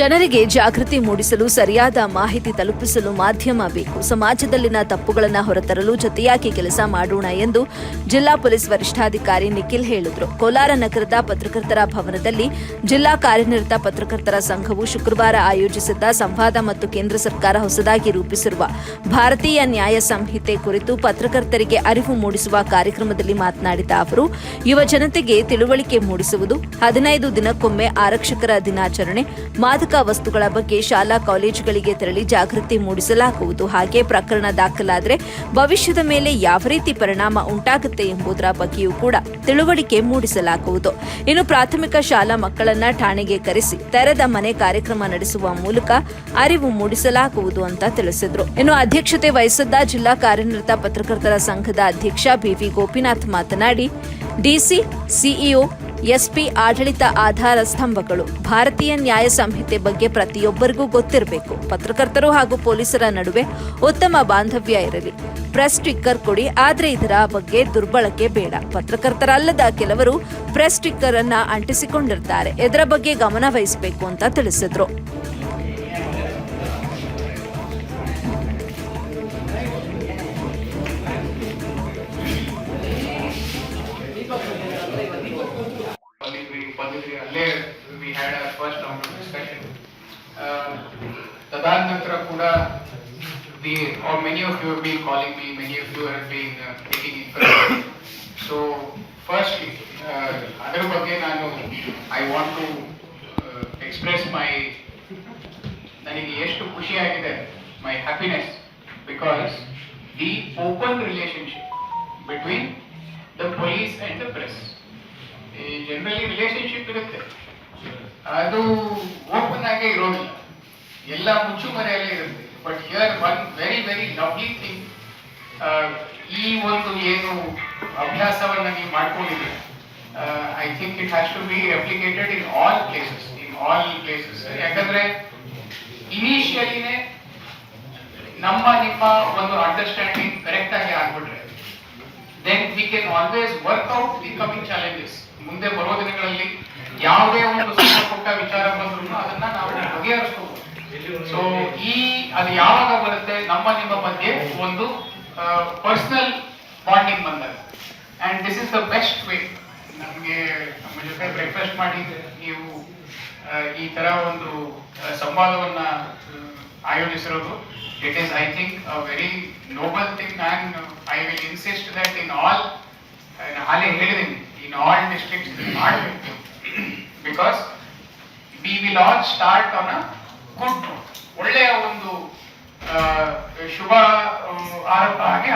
ಜನರಿಗೆ ಜಾಗೃತಿ ಮೂಡಿಸಲು ಸರಿಯಾದ ಮಾಹಿತಿ ತಲುಪಿಸಲು ಮಾಧ್ಯಮ ಬೇಕು. ಸಮಾಜದಲ್ಲಿನ ತಪ್ಪುಗಳನ್ನು ಹೊರತರಲು ಜೊತೆಯಾಗಿ ಕೆಲಸ ಮಾಡೋಣ ಎಂದು ಜಿಲ್ಲಾ ಪೊಲೀಸ್ ವರಿಷ್ಠಾಧಿಕಾರಿ ನಿಖಿಲ್ ಹೇಳಿದರು. ಕೋಲಾರ ನಗರದ ಪತ್ರಕರ್ತರ ಭವನದಲ್ಲಿ ಜಿಲ್ಲಾ ಕಾರ್ಯನಿರತ ಪತ್ರಕರ್ತರ ಸಂಘವು ಶುಕ್ರವಾರ ಆಯೋಜಿಸಿದ್ದ ಸಂವಾದ ಮತ್ತು ಕೇಂದ್ರ ಸರ್ಕಾರ ಹೊಸದಾಗಿ ರೂಪಿಸಿರುವ ಭಾರತೀಯ ನ್ಯಾಯ ಸಂಹಿತೆ ಕುರಿತು ಪತ್ರಕರ್ತರಿಗೆ ಅರಿವು ಮೂಡಿಸುವ ಕಾರ್ಯಕ್ರಮದಲ್ಲಿ ಮಾತನಾಡಿದ ಅವರು, ಯುವ ಜನತೆಗೆ ತಿಳುವಳಿಕೆ ಮೂಡಿಸುವುದು, 15 ದಿನಕ್ಕೊಮ್ಮೆ ಆರಕ್ಷಕರ ದಿನಾಚರಣೆ, ಮಾದಕ ವಸ್ತುಗಳ ಬಗ್ಗೆ ಶಾಲಾ ಕಾಲೇಜುಗಳಿಗೆ ತೆರಳಿ ಜಾಗೃತಿ ಮೂಡಿಸಲಾಗುವುದು. ಹಾಗೆ ಪ್ರಕರಣ ದಾಖಲಾದರೆ ಭವಿಷ್ಯದ ಮೇಲೆ ಯಾವ ರೀತಿ ಪರಿಣಾಮ ಉಂಟಾಗುತ್ತೆ ಎಂಬುದರ ಬಗ್ಗೆಯೂ ಕೂಡ ತಿಳುವಳಿಕೆ ಮೂಡಿಸಲಾಗುವುದು. ಇನ್ನು ಪ್ರಾಥಮಿಕ ಶಾಲಾ ಮಕ್ಕಳನ್ನ ಠಾಣೆಗೆ ಕರೆಸಿ ತೆರೆದ ಮನೆ ಕಾರ್ಯಕ್ರಮ ನಡೆಸುವ ಮೂಲಕ ಅರಿವು ಮೂಡಿಸಲಾಗುವುದು ಅಂತ ತಿಳಿಸಿದ್ರು. ಇನ್ನು ಅಧ್ಯಕ್ಷತೆ ವಹಿಸಿದ್ದ ಜಿಲ್ಲಾ ಕಾರ್ಯನಿರತ ಪತ್ರಕರ್ತರ ಸಂಘದ ಅಧ್ಯಕ್ಷ ಬಿವಿ ಗೋಪಿನಾಥ್ ಮಾತನಾಡಿ, ಡಿಸಿ, ಸಿಇಒ, ಎಸ್ಪಿ ಆಡಳಿತ ಆಧಾರ ಸ್ತಂಭಗಳು. ಭಾರತೀಯ ನ್ಯಾಯ ಸಂಹಿತೆ ಬಗ್ಗೆ ಪ್ರತಿಯೊಬ್ಬರಿಗೂ ಗೊತ್ತಿರಬೇಕು. ಪತ್ರಕರ್ತರು ಹಾಗೂ ಪೊಲೀಸರ ನಡುವೆ ಉತ್ತಮ ಬಾಂಧವ್ಯ ಇರಲಿ. ಪ್ರೆಸ್ ಸ್ಟಿಕ್ಕರ್ ಕೊಡಿ, ಆದರೆ ಇದರ ಬಗ್ಗೆ ದುರ್ಬಳಕೆ ಬೇಡ. ಪತ್ರಕರ್ತರಲ್ಲದ ಕೆಲವರು ಪ್ರೆಸ್ ಸ್ಟಿಕ್ಕರ್ ಅನ್ನ ಅಂಟಿಸಿಕೊಂಡಿರ್ತಾರೆ. ಇದರ ಬಗ್ಗೆ ಗಮನ ವಹಿಸಬೇಕು ಅಂತ ತಿಳಿಸಿದ್ರು. We had our first round of discussion. Tadantara kuda or many of you have been calling me, many of you have been taking information. So firstly, adar bagge I want to express my nanige eshtu khushi agide, my happiness, because the open relationship between the police and the press. Generally relationship ಇರುತ್ತೆ, ಅದು open ಆಗೇ ಇರೋದಿಲ್ಲ, ಎಲ್ಲ ಮುಚ್ಚುಮರೆಯಲ್ಲೇ ಇರುತ್ತೆ. But here one very very lovely thing, ಈ ಒಂದು ಏನು ಅಭ್ಯಾಸವನ್ನು ನೀವು ಮಾಡ್ಕೊಂಡಿದ್ದೀರಿ, I think it has to be replicated in all places. ಯಾಕಂದ್ರೆ ಇನಿಷಿಯಲಿನೇ ನಿಮ್ಮ ಒಂದು ಅಂಡರ್ಸ್ಟ್ಯಾಂಡಿಂಗ್ ಕರೆಕ್ಟ್ ಆಗಿ ಆಗ್ಬಿಟ್ರೆ, then we can always work out the coming challenges. ಮುಂದೆ ಬರುವ ದಿನಗಳಲ್ಲಿ ಯಾವುದೇ ಒಂದು ಸಣ್ಣ ಪುಟ್ಟ ವಿಚಾರ ಬಂದ್ರು ಅದನ್ನ ನಾವು ಬಗೆಹರಿಸಬಹುದು. ಸೊ ಅದು ಯಾವಾಗ ಬರುತ್ತೆ, ನಿಮ್ಮ ಮಧ್ಯೆ ಒಂದು ಪರ್ಸನಲ್ ಬಾಂಡಿಂಗ್ ಬಂದಾಗ, and this is the best way. ನಮಗೆ ನಮ್ಮ ಜೊತೆ ಬ್ರೇಕ್ಫಾಸ್ಟ್ ಮಾಡಿ ನೀವು ಈ ತರ ಒಂದು ಸಂವಾದವನ್ನ ಆಯೋಜಿಸಿರೋದು, it is, I think, a very noble thing, and I will insist that in all districts because we will all start on a good note. ಒಳ್ಳೆಯ ಒಂದು ಶುಭ